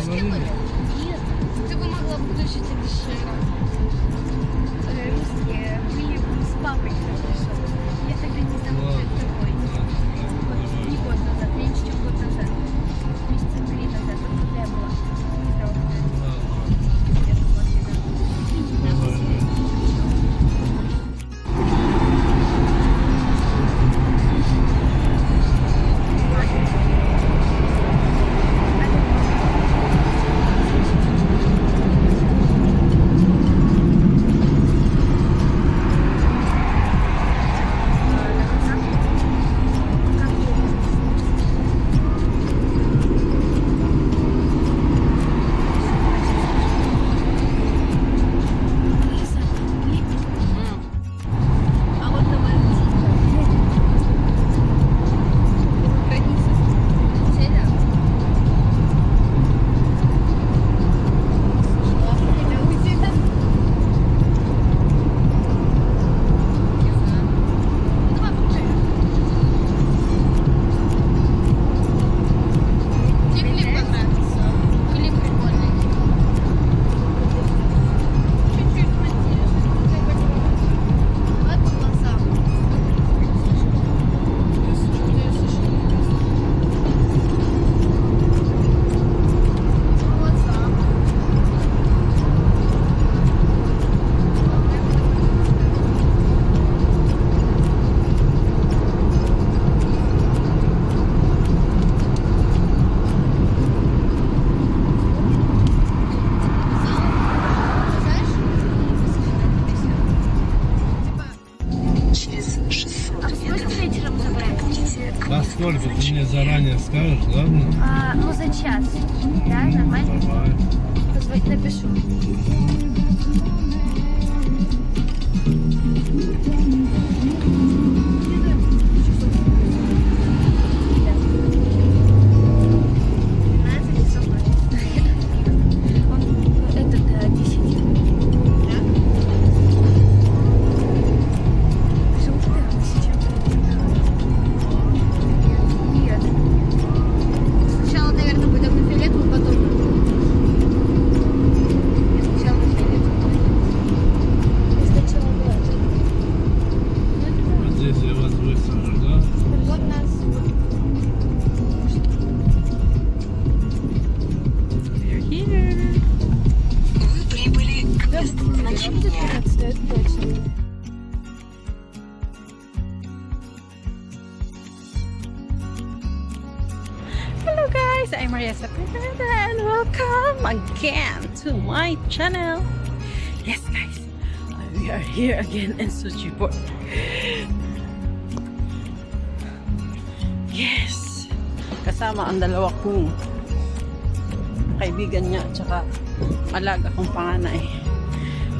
Нет. Ты бы могла бы включить это еще. Русские были с папой, конечно. Я тогда не знала, кто это такой. Вот, не год назад, меньше, чем год назад. Месяца 3 назад, вот когда я была. Не знала, кто это. Я была Сколько? Ты мне заранее скажешь, ладно? Ну, за час. Да, нормально? Давай. Позвонить напишу. Hello guys, I'm Maria Sapinada and welcome again to my channel. Yes guys, we are here again in Suchi Port. Yes, kasama ang dalawa kong kaibigan niya at saka alaga kong panganay.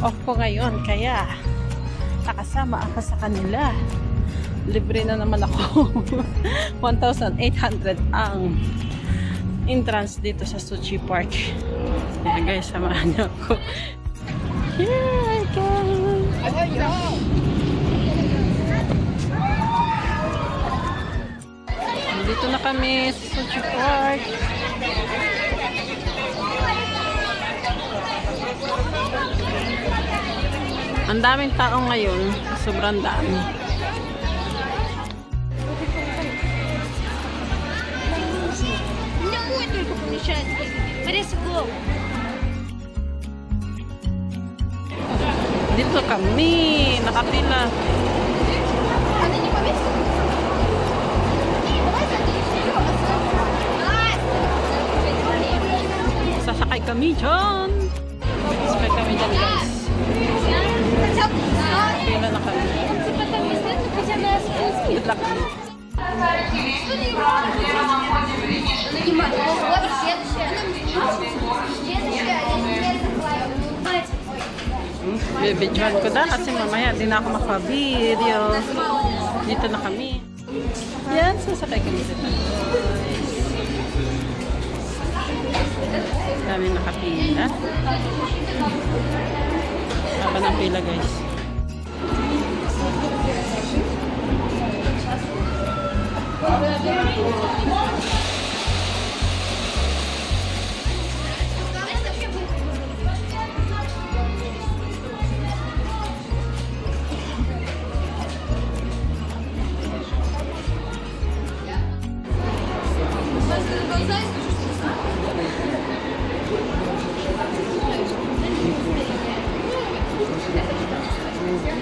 Off ko ngayon kaya nakasama ako sa kanila. Libre na naman ako. 1,800 ang entrance dito sa Suchi Park. Kaya guys, samahan niyo ako. Here I go. Dito na kami sa Suchi Park. Ang daming tao ngayon. Sobrang dami. Dito kami, nakapila. Sasakay kami dyan. Sasakay kami dyan guys. Nakapila na kami. Good luck. Bibidyohan ko na kasi mamaya di na ako makavideo. Dito na kami. Yan, sasakay kami dito. Dami nakapila. Haba ng pila guys.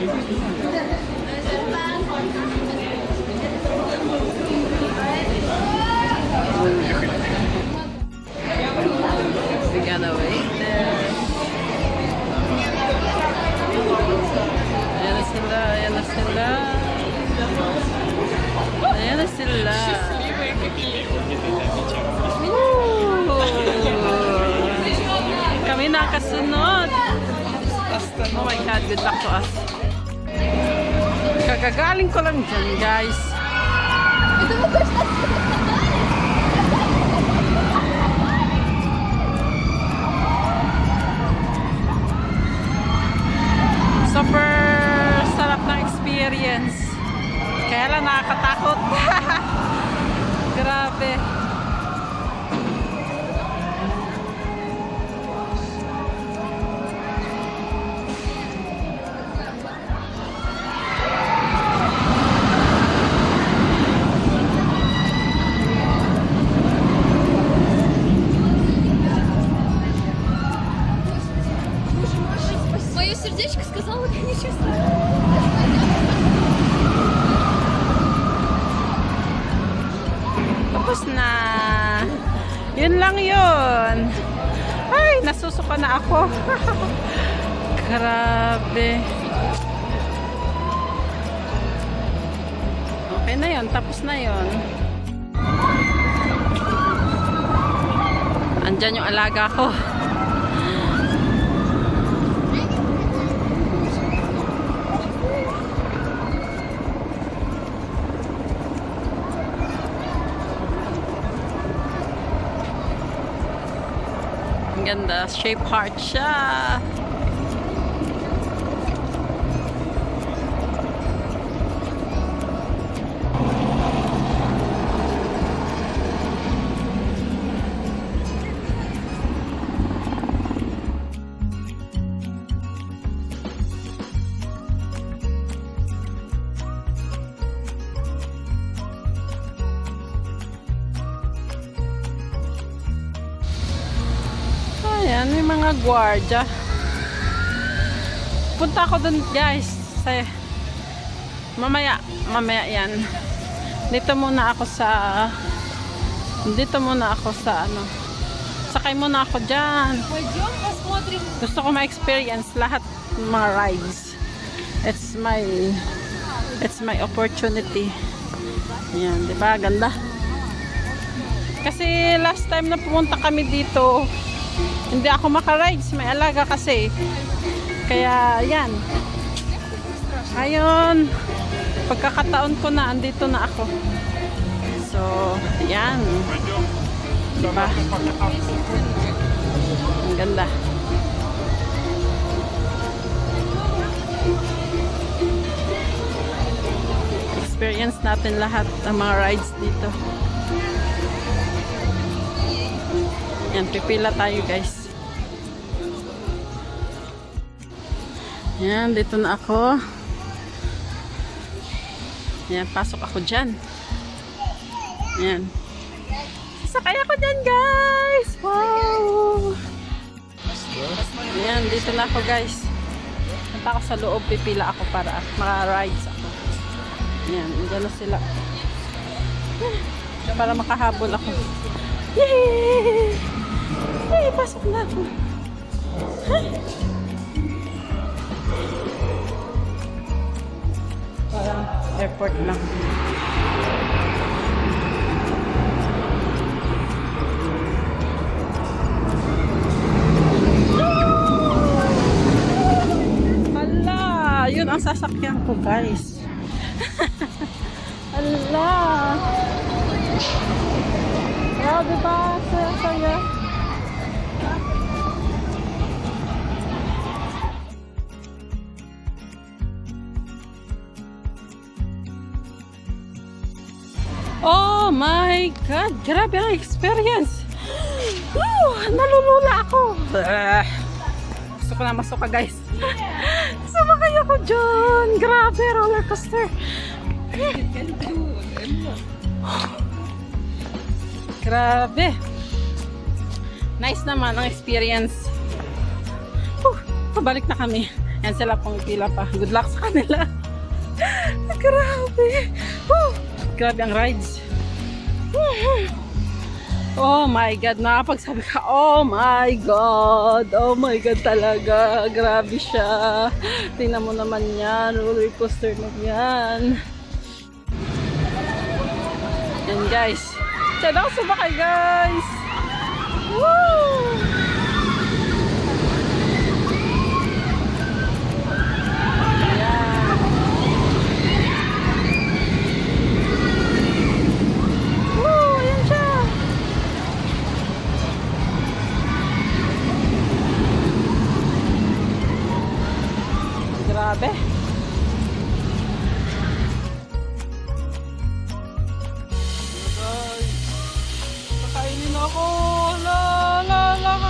We gotta wait there. Ayan na sila, ayan na sila. Ayan na sila. Woo! Kami nakasunod. Oh my God, good luck to us. Kagagaling ko lang dyan, guys. Super sarap ng experience. Kaya lang nakakatakot. Grabe. Мое сердечко сказала, ничего страшного. Tapos na. Yun lang yun. Ay, nasusuka na ako. Grabe. Okay na yun. Tapos na yun. Andyan yung alaga ko. Ang ganda. Shape heart siya. Ayan, may mga gwardiya. Punta ako dun, guys. Mamaya yan. Dito muna ako sa ano. Sakay muna ako dyan. Пойдем посмотрим. Gusto ko ma-experience lahat ng mga rides. It's my opportunity. Ayan, di ba? Ganda. Kasi last time na pumunta kami dito, hindi ako maka-rides. May alaga kasi. Kaya, yan. Ayun. Pagkakataon ko na, andito na ako. So, yan. Diba? Ang ganda. Experience natin lahat ng mga rides dito. Yan, pipila tayo, guys. Yan, dito na ako. Yan, pasok ako dyan. Yan. Sakay ako dyan, guys! Wow! Yan, dito na ako, guys. Punta ako sa loob, pipila ako para maka-rides ako. Yan, dyan na sila. Para makahabol ako. Yay! Ay, pasok na ako. Parang airport lang. Hala! Yun ang sasakyan ko, guys. Hala! Oh, diba? Saya. Oh my God! Grabe ang experience! Woo! Nalulula ako! Gusto ko na masuka, guys. Sumakay ako dyan! Grabe! Roller coaster! Grabe! Nice naman ang experience. Pabalik na kami. Yan sila pong pila pa. Good luck sa kanila. Grabe. Woo! Grabe ang rides. Oh my God. Nakapagsabi ka, oh my God. Oh my God talaga. Grabe siya. Tingnan mo naman yan. Roller coaster na yan. Yan guys. Diyan ako sumakay guys. Woo! Grabe. Guys, kakainin ako.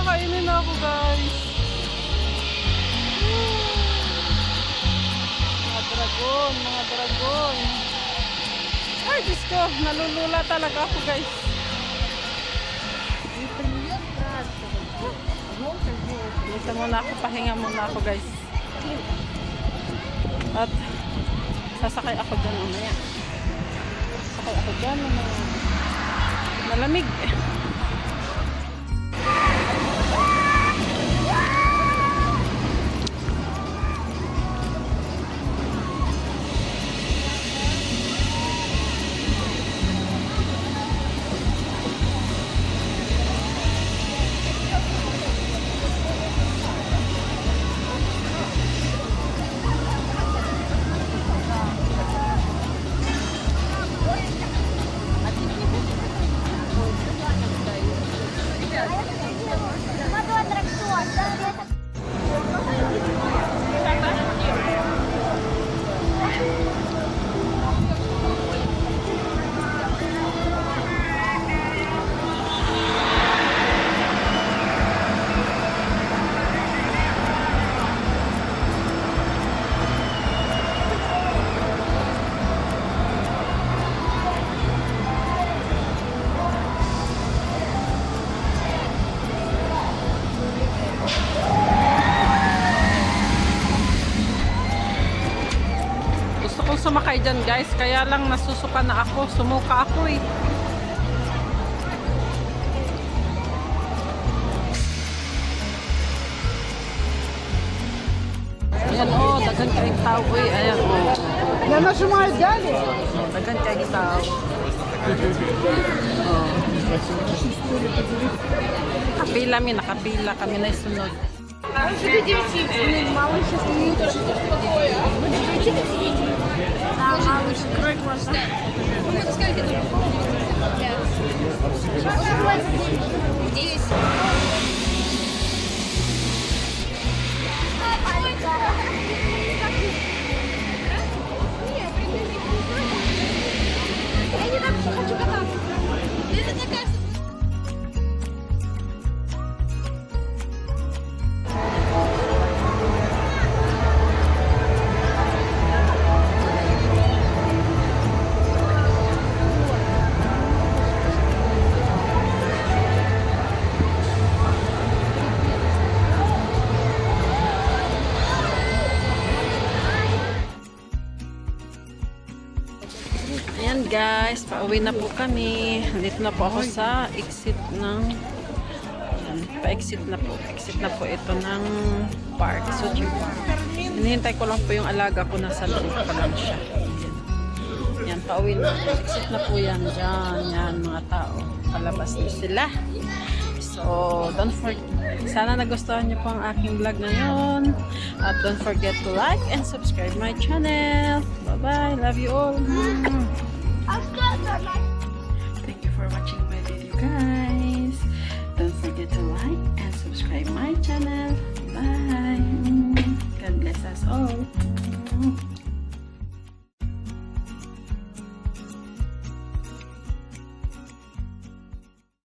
Kakainin ako guys. Mga dragon. Ay, Diyos ko, nalulula talaga ako guys. Dito muna ako, pahinga muna ako guys. At sasakay ako dyan mamaya. Sasakay ako dyan mamaya. Malamig. Sumakay dyan guys, kaya lang nasusuka na ako, sumuka ako eh. Ayan oh, dagan kayong tao eh, ayan oh. Yan na sumayad dyan eh. Dagan kayong tao. Nakapila kami na isunod. Мама сейчас не тоже такое. Да, мама еще открой глаза. Ну, сколько тут? Здесь. Я не так хочу кататься. Это такая... Ayan guys, pauwi na po kami. Dito na po ako sa exit ng pa-exit na po. Exit na po ito ng park. So, hinihintay ko lang po yung alaga ko, nasa loob pa lang siya. Yan, pauwi na. Exit na po yan dyan. Yan, mga tao. Palabas na sila. So, don't forget. Sana nagustuhan niyo po ang aking vlog ngayon. At don't forget to like and subscribe my channel. Bye-bye. Love you all. Thank you for watching my video, guys. Don't forget to like and subscribe my channel.